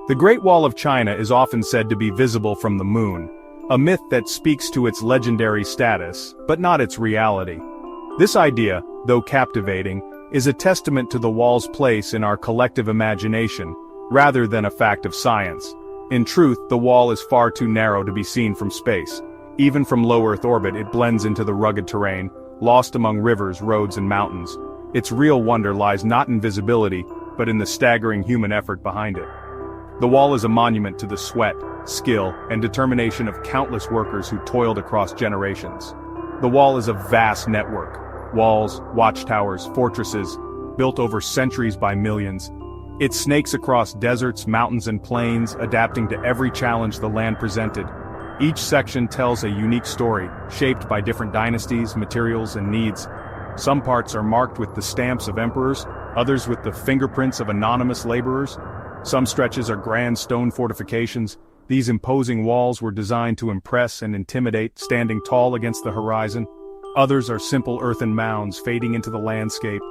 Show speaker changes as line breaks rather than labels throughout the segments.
The Great Wall of China is often said to be visible from the moon, a myth that speaks to its legendary status, but not its reality. This idea, though captivating, is a testament to the wall's place in our collective imagination, rather than a fact of science. In truth, the wall is far too narrow to be seen from space. Even from low Earth orbit it blends into the rugged terrain, lost among rivers, roads and mountains. Its real wonder lies not in visibility, but in the staggering human effort behind it. The wall is a monument to the sweat, skill, and determination of countless workers who toiled across generations. The wall is a vast network. Walls, watchtowers, fortresses, built over centuries by millions. It snakes across deserts, mountains and plains, adapting to every challenge the land presented. Each section tells a unique story, shaped by different dynasties, materials, and needs. Some parts are marked with the stamps of emperors, others with the fingerprints of anonymous laborers. Some stretches are grand stone fortifications. These imposing walls were designed to impress and intimidate, standing tall against the horizon. Others are simple earthen mounds fading into the landscape.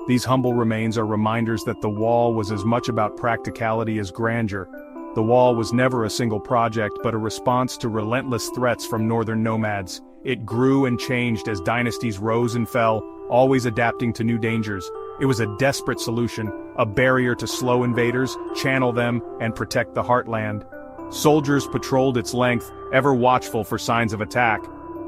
These humble remains are reminders that the wall was as much about practicality as grandeur. The wall was never a single project but a response to relentless threats from northern nomads. It grew and changed as dynasties rose and fell, always adapting to new dangers. It was a desperate solution, a barrier to slow invaders, channel them, and protect the heartland. Soldiers patrolled its length, ever watchful for signs of attack.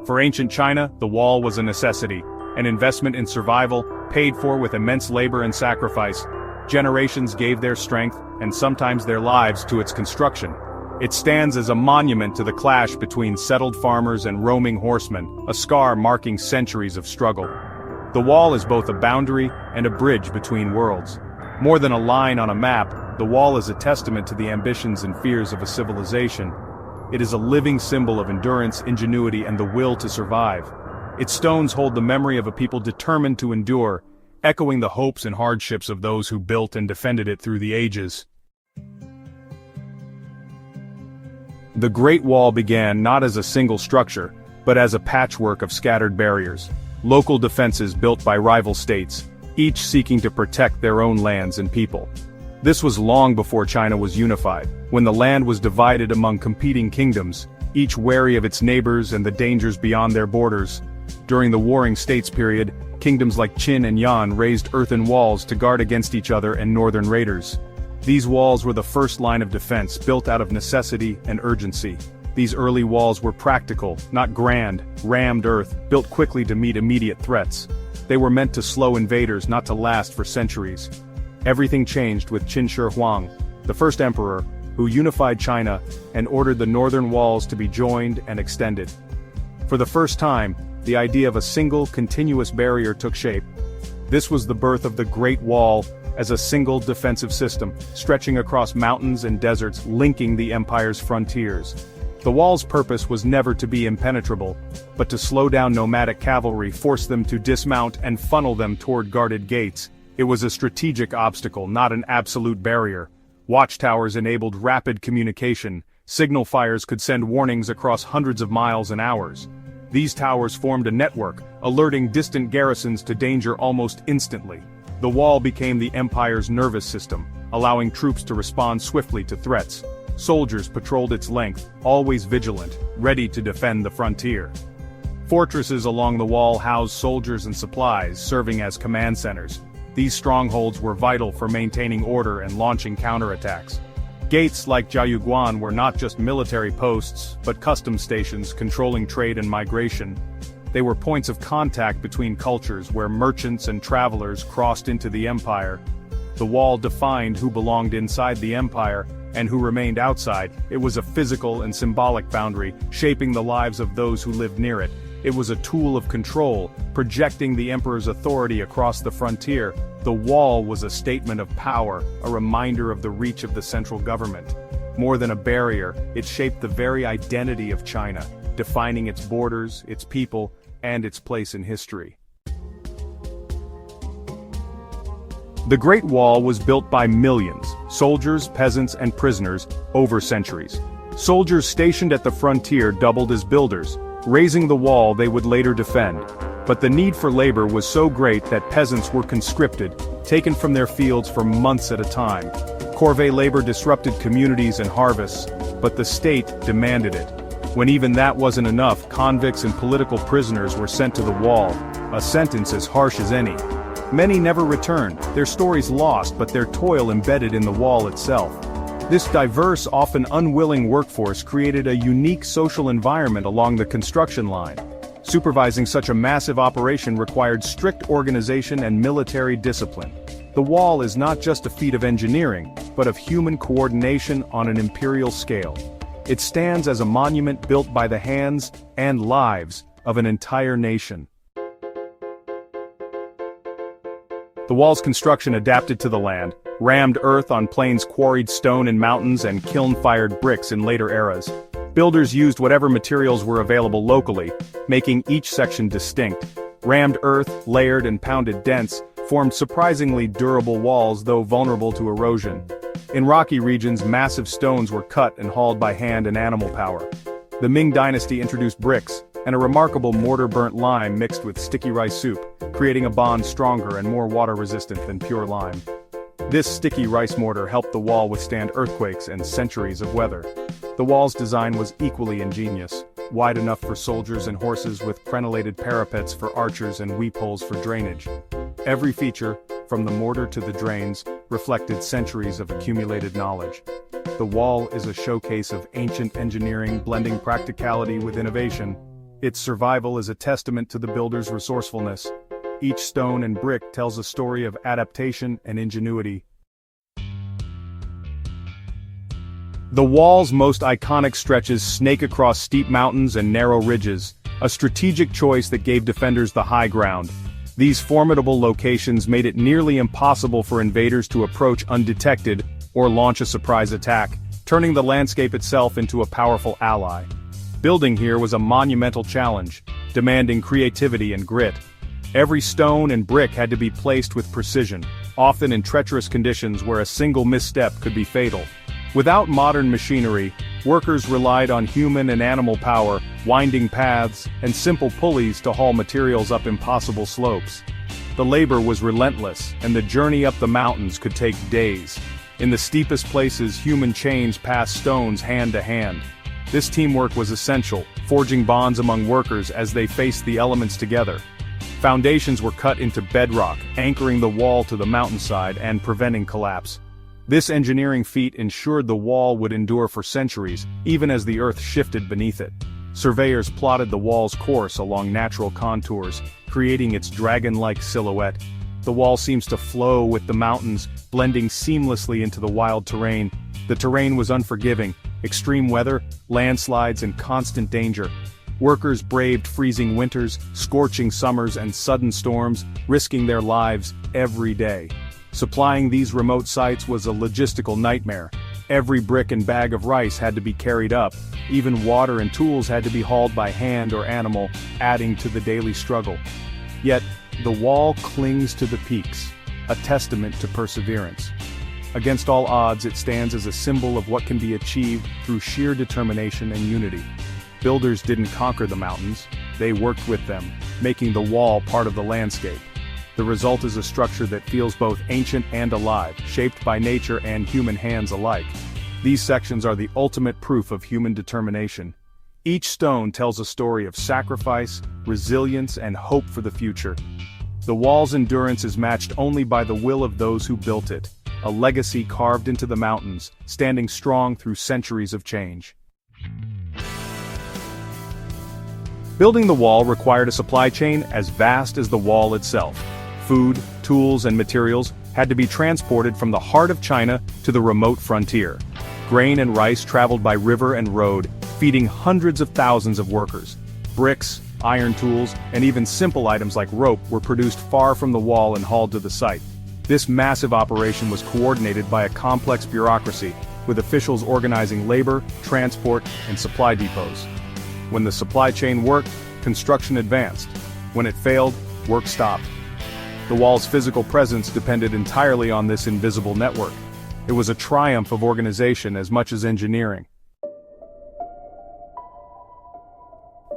For ancient China, the wall was a necessity, an investment in survival, paid for with immense labor and sacrifice. Generations gave their strength, and sometimes their lives, to its construction. It stands as a monument to the clash between settled farmers and roaming horsemen, a scar marking centuries of struggle. The wall is both a boundary and a bridge between worlds. More than a line on a map, the wall is a testament to the ambitions and fears of a civilization. It is a living symbol of endurance, ingenuity, and the will to survive. Its stones hold the memory of a people determined to endure, echoing the hopes and hardships of those who built and defended it through the ages. The Great Wall began not as a single structure, but as a patchwork of scattered barriers. Local defenses built by rival states, each seeking to protect their own lands and people. This was long before China was unified, when the land was divided among competing kingdoms, each wary of its neighbors and the dangers beyond their borders. During the Warring States period, kingdoms like Qin and Yan raised earthen walls to guard against each other and northern raiders. These walls were the first line of defense, built out of necessity and urgency. These early walls were practical, not grand, rammed earth, built quickly to meet immediate threats. They were meant to slow invaders, not to last for centuries. Everything changed with Qin Shi Huang, the first emperor, who unified China and ordered the northern walls to be joined and extended. For the first time, the idea of a single, continuous barrier took shape. This was the birth of the Great Wall, as a single defensive system, stretching across mountains and deserts, linking the empire's frontiers. The wall's purpose was never to be impenetrable, but to slow down nomadic cavalry, force them to dismount and funnel them toward guarded gates. It was a strategic obstacle, not an absolute barrier. Watchtowers enabled rapid communication. Signal fires could send warnings across hundreds of miles and hours. These towers formed a network, alerting distant garrisons to danger almost instantly. The wall became the empire's nervous system, allowing troops to respond swiftly to threats. Soldiers patrolled its length, always vigilant, ready to defend the frontier. Fortresses along the wall housed soldiers and supplies, serving as command centers. These strongholds were vital for maintaining order and launching counterattacks. Gates like Jiayuguan were not just military posts, but customs stations controlling trade and migration. They were points of contact between cultures where merchants and travelers crossed into the empire. The wall defined who belonged inside the empire and who remained outside. It was a physical and symbolic boundary, shaping the lives of those who lived near it. It was a tool of control, projecting the emperor's authority across the frontier. The wall was a statement of power, a reminder of the reach of the central government. More than a barrier, it shaped the very identity of China, defining its borders, its people, and its place in history. The Great Wall was built by millions, soldiers, peasants, and prisoners, over centuries. Soldiers stationed at the frontier doubled as builders, raising the wall they would later defend. But the need for labor was so great that peasants were conscripted, taken from their fields for months at a time. Corvée labor disrupted communities and harvests, but the state demanded it. When even that wasn't enough, convicts and political prisoners were sent to the wall, a sentence as harsh as any. Many never returned, their stories lost but their toil embedded in the wall itself. This diverse, often unwilling workforce created a unique social environment along the construction line. Supervising such a massive operation required strict organization and military discipline. The wall is not just a feat of engineering, but of human coordination on an imperial scale. It stands as a monument built by the hands and lives of an entire nation. The wall's construction adapted to the land, rammed earth on plains, quarried stone in mountains, and kiln-fired bricks in later eras. Builders used whatever materials were available locally, making each section distinct. Rammed earth, layered and pounded dense, formed surprisingly durable walls though vulnerable to erosion. In rocky regions, massive stones were cut and hauled by hand and animal power. The Ming dynasty introduced bricks, and a remarkable mortar burnt lime mixed with sticky rice soup, creating a bond stronger and more water-resistant than pure lime. This sticky rice mortar helped the wall withstand earthquakes and centuries of weather. The wall's design was equally ingenious, wide enough for soldiers and horses with crenellated parapets for archers and weep holes for drainage. Every feature, from the mortar to the drains, reflected centuries of accumulated knowledge. The wall is a showcase of ancient engineering blending practicality with innovation. Its survival is a testament to the builder's resourcefulness. Each stone and brick tells a story of adaptation and ingenuity. The wall's most iconic stretches snake across steep mountains and narrow ridges, a strategic choice that gave defenders the high ground. These formidable locations made it nearly impossible for invaders to approach undetected or launch a surprise attack, turning the landscape itself into a powerful ally. Building here was a monumental challenge, demanding creativity and grit. Every stone and brick had to be placed with precision, often in treacherous conditions where a single misstep could be fatal. Without modern machinery, workers relied on human and animal power, winding paths, and simple pulleys to haul materials up impossible slopes. The labor was relentless, and the journey up the mountains could take days. In the steepest places, human chains passed stones hand to hand. This teamwork was essential, forging bonds among workers as they faced the elements together. Foundations were cut into bedrock, anchoring the wall to the mountainside and preventing collapse. This engineering feat ensured the wall would endure for centuries, even as the earth shifted beneath it. Surveyors plotted the wall's course along natural contours, creating its dragon-like silhouette. The wall seems to flow with the mountains, blending seamlessly into the wild terrain. The terrain was unforgiving, extreme weather, landslides, and constant danger. Workers braved freezing winters, scorching summers, and sudden storms, risking their lives every day. Supplying these remote sites was a logistical nightmare. Every brick and bag of rice had to be carried up, even water and tools had to be hauled by hand or animal, adding to the daily struggle. Yet, the wall clings to the peaks, a testament to perseverance. Against all odds, it stands as a symbol of what can be achieved through sheer determination and unity. Builders didn't conquer the mountains, they worked with them, making the wall part of the landscape. The result is a structure that feels both ancient and alive, shaped by nature and human hands alike. These sections are the ultimate proof of human determination. Each stone tells a story of sacrifice, resilience, and hope for the future. The wall's endurance is matched only by the will of those who built it, a legacy carved into the mountains, standing strong through centuries of change. Building the wall required a supply chain as vast as the wall itself. Food, tools, and materials had to be transported from the heart of China to the remote frontier. Grain and rice traveled by river and road, feeding hundreds of thousands of workers. Bricks, iron tools, and even simple items like rope were produced far from the wall and hauled to the site. This massive operation was coordinated by a complex bureaucracy, with officials organizing labor, transport, and supply depots. When the supply chain worked, construction advanced. When it failed, work stopped. The wall's physical presence depended entirely on this invisible network. It was a triumph of organization as much as engineering.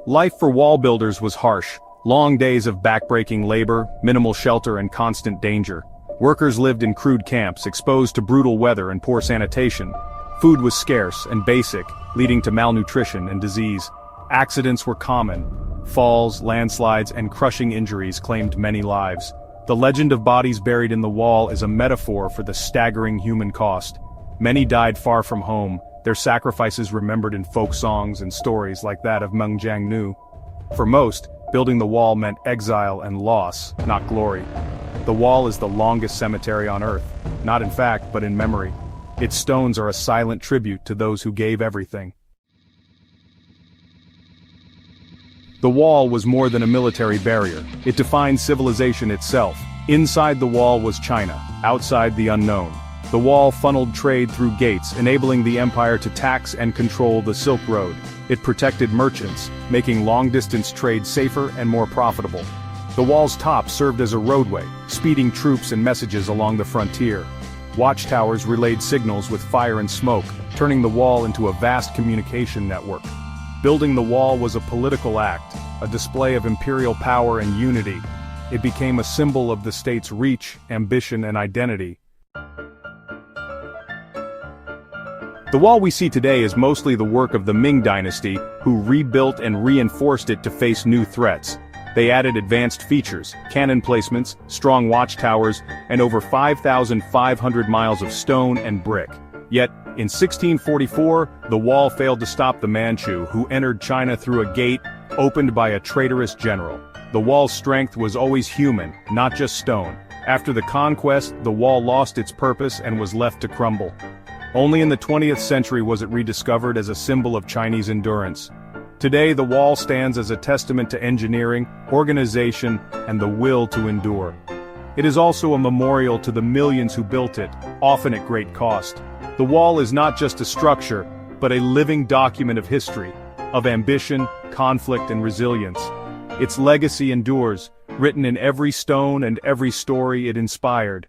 Life for wall builders was harsh. Long days of backbreaking labor, minimal shelter, and constant danger. Workers lived in crude camps, exposed to brutal weather and poor sanitation. Food was scarce and basic, leading to malnutrition and disease. Accidents were common. Falls, landslides, and crushing injuries claimed many lives. The legend of bodies buried in the wall is a metaphor for the staggering human cost. Many died far from home, their sacrifices remembered in folk songs and stories like that of Meng Jiangnu. For most, building the wall meant exile and loss, not glory. The wall is the longest cemetery on earth, not in fact but in memory. Its stones are a silent tribute to those who gave everything. The wall was more than a military barrier. It defined civilization itself. Inside the wall was China, outside the unknown. The wall funneled trade through gates, enabling the empire to tax and control the Silk Road. It protected merchants, making long-distance trade safer and more profitable. The wall's top served as a roadway, speeding troops and messages along the frontier. Watchtowers relayed signals with fire and smoke, turning the wall into a vast communication network. Building the wall was a political act, a display of imperial power and unity. It became a symbol of the state's reach, ambition, and identity. The wall we see today is mostly the work of the Ming dynasty, who rebuilt and reinforced it to face new threats. They added advanced features, cannon placements, strong watchtowers, and over 5,500 miles of stone and brick. Yet, in 1644, the wall failed to stop the Manchu, who entered China through a gate opened by a traitorous general. The wall's strength was always human, not just stone. After the conquest, the wall lost its purpose and was left to crumble. Only in the 20th century was it rediscovered as a symbol of Chinese endurance. Today, the wall stands as a testament to engineering, organization, and the will to endure. It is also a memorial to the millions who built it, often at great cost. The wall is not just a structure, but a living document of history, of ambition, conflict, and resilience. Its legacy endures, written in every stone and every story it inspired.